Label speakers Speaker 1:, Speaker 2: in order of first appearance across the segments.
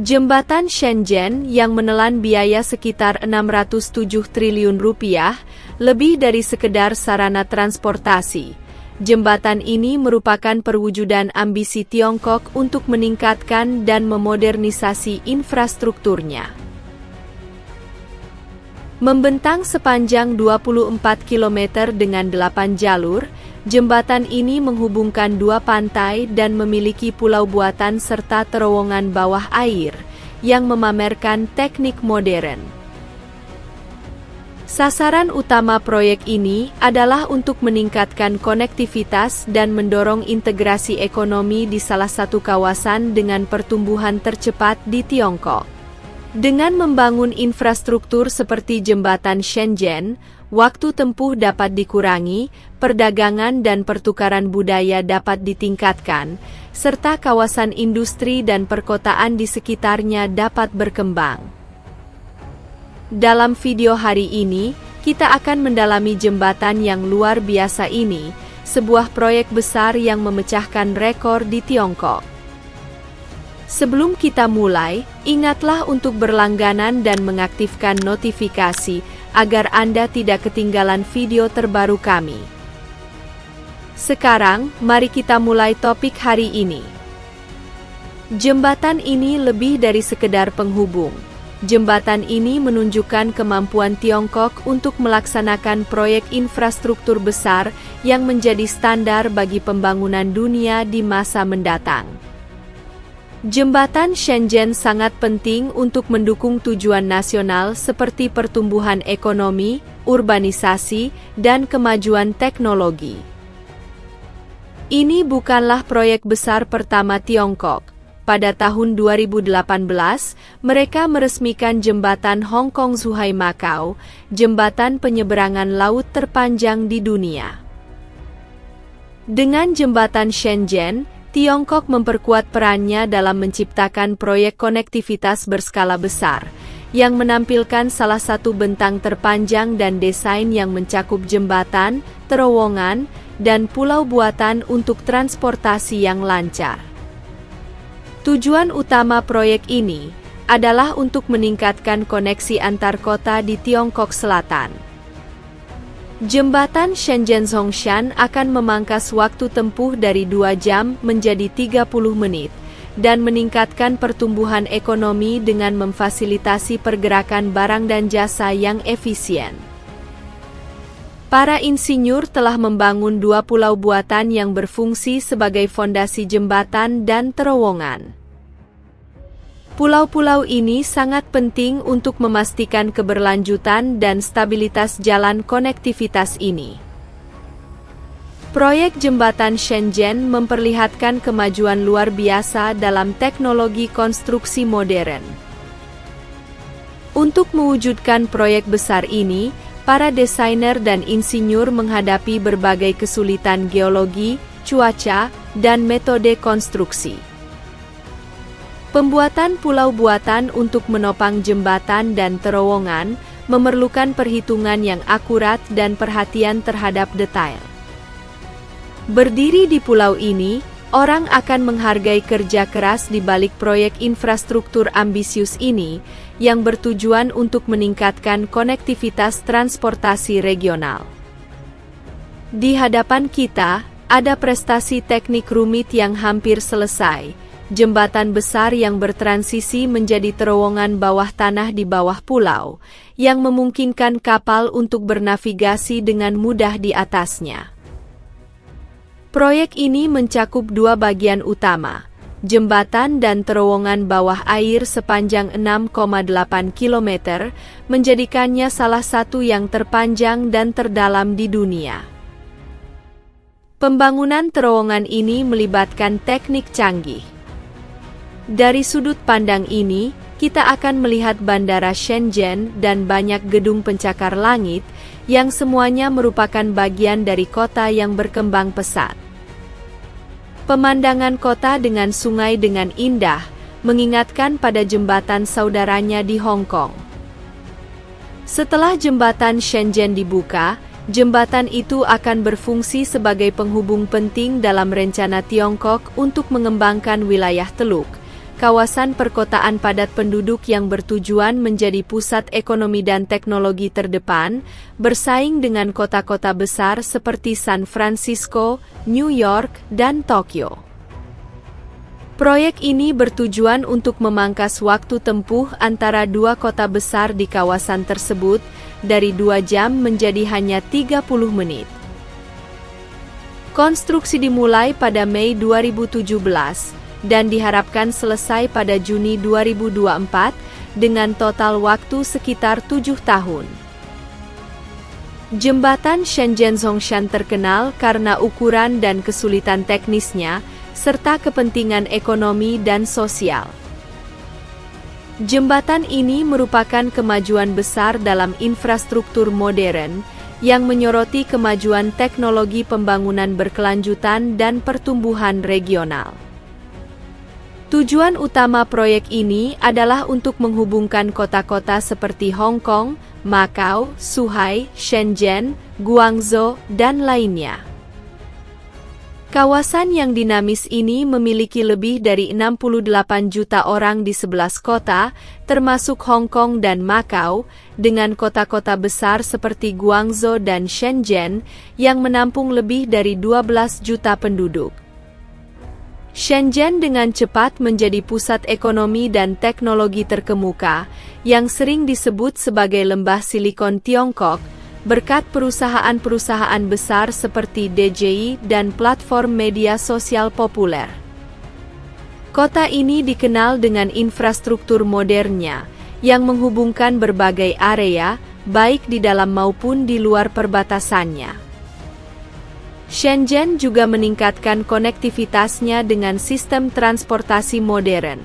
Speaker 1: Jembatan Shenzhen yang menelan biaya sekitar 607 triliun rupiah, lebih dari sekedar sarana transportasi. Jembatan ini merupakan perwujudan ambisi Tiongkok untuk meningkatkan dan memodernisasi infrastrukturnya. Membentang sepanjang 24 km dengan 8 jalur, jembatan ini menghubungkan dua pantai dan memiliki pulau buatan serta terowongan bawah air yang memamerkan teknik modern. Sasaran utama proyek ini adalah untuk meningkatkan konektivitas dan mendorong integrasi ekonomi di salah satu kawasan dengan pertumbuhan tercepat di Tiongkok. Dengan membangun infrastruktur seperti jembatan Shenzhen, waktu tempuh dapat dikurangi, perdagangan dan pertukaran budaya dapat ditingkatkan, serta kawasan industri dan perkotaan di sekitarnya dapat berkembang. Dalam video hari ini, kita akan mendalami jembatan yang luar biasa ini, sebuah proyek besar yang memecahkan rekor di Tiongkok. Sebelum kita mulai, ingatlah untuk berlangganan dan mengaktifkan notifikasi agar Anda tidak ketinggalan video terbaru kami. Sekarang, mari kita mulai topik hari ini. Jembatan ini lebih dari sekedar penghubung. Jembatan ini menunjukkan kemampuan Tiongkok untuk melaksanakan proyek infrastruktur besar yang menjadi standar bagi pembangunan dunia di masa mendatang. Jembatan Shenzhen sangat penting untuk mendukung tujuan nasional seperti pertumbuhan ekonomi, urbanisasi, dan kemajuan teknologi. Ini bukanlah proyek besar pertama Tiongkok. Pada tahun 2018, mereka meresmikan jembatan Hong Kong-Zhuhai Macau, jembatan penyeberangan laut terpanjang di dunia. Dengan jembatan Shenzhen, Tiongkok memperkuat perannya dalam menciptakan proyek konektivitas berskala besar, yang menampilkan salah satu bentang terpanjang dan desain yang mencakup jembatan, terowongan, dan pulau buatan untuk transportasi yang lancar. Tujuan utama proyek ini adalah untuk meningkatkan koneksi antar kota di Tiongkok Selatan. Jembatan Shenzhen-Zhongshan akan memangkas waktu tempuh dari 2 jam menjadi 30 menit, dan meningkatkan pertumbuhan ekonomi dengan memfasilitasi pergerakan barang dan jasa yang efisien. Para insinyur telah membangun 2 pulau buatan yang berfungsi sebagai fondasi jembatan dan terowongan. Pulau-pulau ini sangat penting untuk memastikan keberlanjutan dan stabilitas jalan konektivitas ini. Proyek jembatan Shenzhen memperlihatkan kemajuan luar biasa dalam teknologi konstruksi modern. Untuk mewujudkan proyek besar ini, para desainer dan insinyur menghadapi berbagai kesulitan geologi, cuaca, dan metode konstruksi. Pembuatan pulau buatan untuk menopang jembatan dan terowongan memerlukan perhitungan yang akurat dan perhatian terhadap detail. Berdiri di pulau ini, orang akan menghargai kerja keras di balik proyek infrastruktur ambisius ini, yang bertujuan untuk meningkatkan konektivitas transportasi regional. Di hadapan kita, ada prestasi teknik rumit yang hampir selesai. Jembatan besar yang bertransisi menjadi terowongan bawah tanah di bawah pulau, yang memungkinkan kapal untuk bernavigasi dengan mudah di atasnya. Proyek ini mencakup 2 bagian utama, jembatan dan terowongan bawah air sepanjang 6,8 km, menjadikannya salah satu yang terpanjang dan terdalam di dunia. Pembangunan terowongan ini melibatkan teknik canggih. Dari sudut pandang ini, kita akan melihat bandara Shenzhen dan banyak gedung pencakar langit, yang semuanya merupakan bagian dari kota yang berkembang pesat. Pemandangan kota dengan sungai dengan indah, mengingatkan pada jembatan saudaranya di Hong Kong. Setelah jembatan Shenzhen dibuka, jembatan itu akan berfungsi sebagai penghubung penting dalam rencana Tiongkok untuk mengembangkan wilayah Teluk, kawasan perkotaan padat penduduk yang bertujuan menjadi pusat ekonomi dan teknologi terdepan, bersaing dengan kota-kota besar seperti San Francisco, New York, dan Tokyo. Proyek ini bertujuan untuk memangkas waktu tempuh antara dua kota besar di kawasan tersebut dari 2 jam menjadi hanya 30 menit. Konstruksi dimulai pada Mei 2017 dan diharapkan selesai pada Juni 2024 dengan total waktu sekitar 7 tahun. Jembatan Shenzhen-Zhongshan terkenal karena ukuran dan kesulitan teknisnya, serta kepentingan ekonomi dan sosial. Jembatan ini merupakan kemajuan besar dalam infrastruktur modern, yang menyoroti kemajuan teknologi pembangunan berkelanjutan dan pertumbuhan regional. Tujuan utama proyek ini adalah untuk menghubungkan kota-kota seperti Hong Kong, Macau, Zhuhai, Shenzhen, Guangzhou, dan lainnya. Kawasan yang dinamis ini memiliki lebih dari 68 juta orang di 11 kota, termasuk Hong Kong dan Macau, dengan kota-kota besar seperti Guangzhou dan Shenzhen, yang menampung lebih dari 12 juta penduduk. Shenzhen dengan cepat menjadi pusat ekonomi dan teknologi terkemuka, yang sering disebut sebagai lembah Silikon Tiongkok, berkat perusahaan-perusahaan besar seperti DJI dan platform media sosial populer. Kota ini dikenal dengan infrastruktur modernnya, yang menghubungkan berbagai area, baik di dalam maupun di luar perbatasannya. Shenzhen juga meningkatkan konektivitasnya dengan sistem transportasi modern.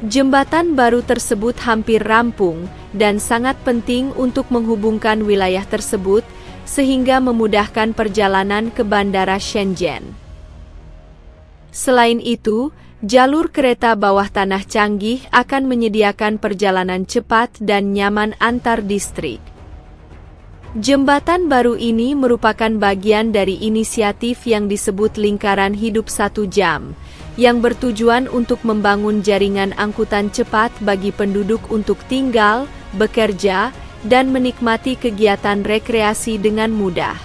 Speaker 1: Jembatan baru tersebut hampir rampung dan sangat penting untuk menghubungkan wilayah tersebut, sehingga memudahkan perjalanan ke Bandara Shenzhen. Selain itu, jalur kereta bawah tanah canggih akan menyediakan perjalanan cepat dan nyaman antar distrik. Jembatan baru ini merupakan bagian dari inisiatif yang disebut Lingkaran Hidup 1 Jam, yang bertujuan untuk membangun jaringan angkutan cepat bagi penduduk untuk tinggal, bekerja, dan menikmati kegiatan rekreasi dengan mudah.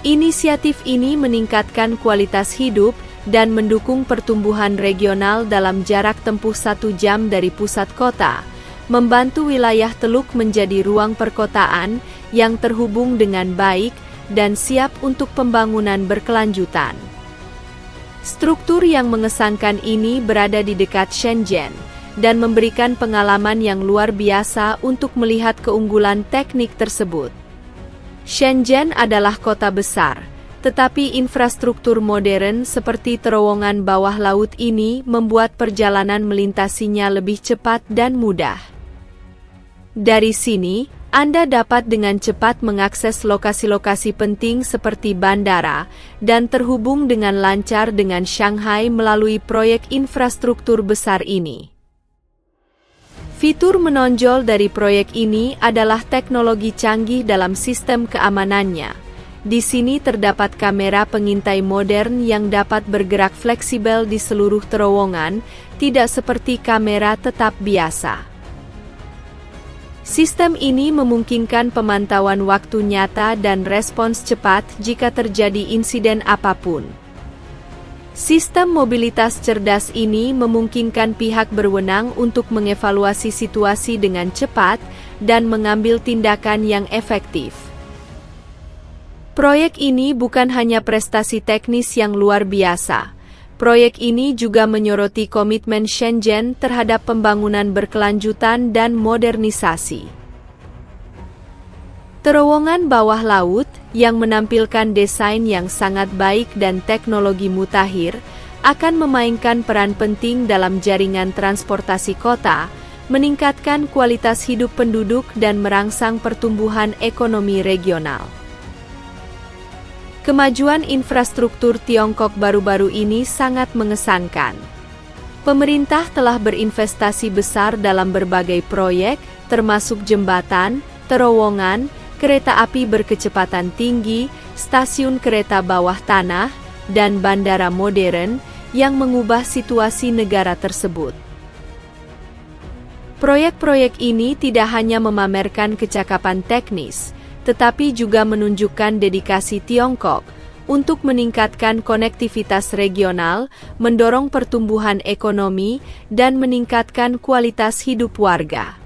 Speaker 1: Inisiatif ini meningkatkan kualitas hidup dan mendukung pertumbuhan regional dalam jarak tempuh 1 jam dari pusat kota, membantu wilayah Teluk menjadi ruang perkotaan yang terhubung dengan baik dan siap untuk pembangunan berkelanjutan. Struktur yang mengesankan ini berada di dekat Shenzhen dan memberikan pengalaman yang luar biasa untuk melihat keunggulan teknik tersebut. Shenzhen adalah kota besar, tetapi infrastruktur modern seperti terowongan bawah laut ini membuat perjalanan melintasinya lebih cepat dan mudah. Dari sini, Anda dapat dengan cepat mengakses lokasi-lokasi penting seperti bandara, dan terhubung dengan lancar dengan Shanghai melalui proyek infrastruktur besar ini. Fitur menonjol dari proyek ini adalah teknologi canggih dalam sistem keamanannya. Di sini terdapat kamera pengintai modern yang dapat bergerak fleksibel di seluruh terowongan, tidak seperti kamera tetap biasa. Sistem ini memungkinkan pemantauan waktu nyata dan respons cepat jika terjadi insiden apapun. Sistem mobilitas cerdas ini memungkinkan pihak berwenang untuk mengevaluasi situasi dengan cepat dan mengambil tindakan yang efektif. Proyek ini bukan hanya prestasi teknis yang luar biasa. Proyek ini juga menyoroti komitmen Shenzhen terhadap pembangunan berkelanjutan dan modernisasi. Terowongan bawah laut, yang menampilkan desain yang sangat baik dan teknologi mutakhir, akan memainkan peran penting dalam jaringan transportasi kota, meningkatkan kualitas hidup penduduk dan merangsang pertumbuhan ekonomi regional. Kemajuan infrastruktur Tiongkok baru-baru ini sangat mengesankan. Pemerintah telah berinvestasi besar dalam berbagai proyek, termasuk jembatan, terowongan, kereta api berkecepatan tinggi, stasiun kereta bawah tanah, dan bandara modern, yang mengubah situasi negara tersebut. Proyek-proyek ini tidak hanya memamerkan kecakapan teknis, tetapi juga menunjukkan dedikasi Tiongkok untuk meningkatkan konektivitas regional, mendorong pertumbuhan ekonomi, dan meningkatkan kualitas hidup warga.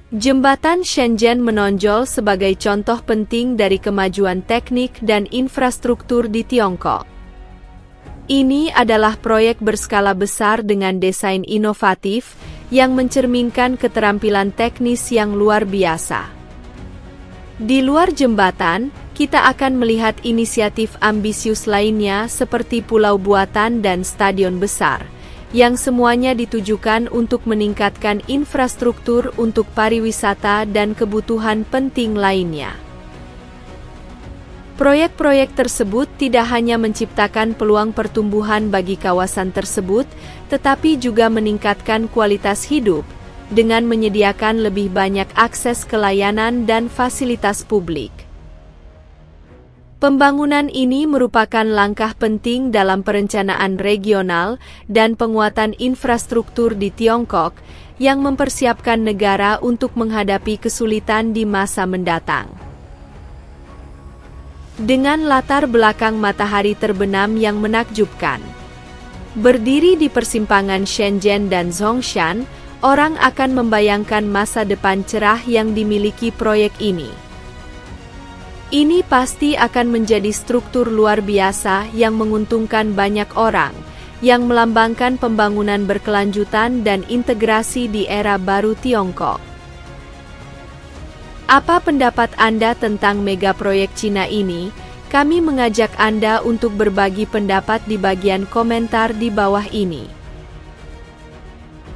Speaker 1: Jembatan Shenzhen menonjol sebagai contoh penting dari kemajuan teknik dan infrastruktur di Tiongkok. Ini adalah proyek berskala besar dengan desain inovatif yang mencerminkan keterampilan teknis yang luar biasa. Di luar jembatan, kita akan melihat inisiatif ambisius lainnya seperti pulau buatan dan stadion besar, yang semuanya ditujukan untuk meningkatkan infrastruktur untuk pariwisata dan kebutuhan penting lainnya. Proyek-proyek tersebut tidak hanya menciptakan peluang pertumbuhan bagi kawasan tersebut, tetapi juga meningkatkan kualitas hidup dengan menyediakan lebih banyak akses ke layanan dan fasilitas publik. Pembangunan ini merupakan langkah penting dalam perencanaan regional dan penguatan infrastruktur di Tiongkok yang mempersiapkan negara untuk menghadapi kesulitan di masa mendatang. Dengan latar belakang matahari terbenam yang menakjubkan, berdiri di persimpangan Shenzhen dan Zhongshan, orang akan membayangkan masa depan cerah yang dimiliki proyek ini. Ini pasti akan menjadi struktur luar biasa yang menguntungkan banyak orang, yang melambangkan pembangunan berkelanjutan dan integrasi di era baru Tiongkok. Apa pendapat Anda tentang mega proyek Cina ini? Kami mengajak Anda untuk berbagi pendapat di bagian komentar di bawah ini.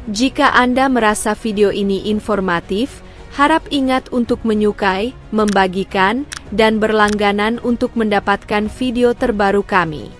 Speaker 1: Jika Anda merasa video ini informatif, harap ingat untuk menyukai, membagikan, dan berlangganan untuk mendapatkan video terbaru kami.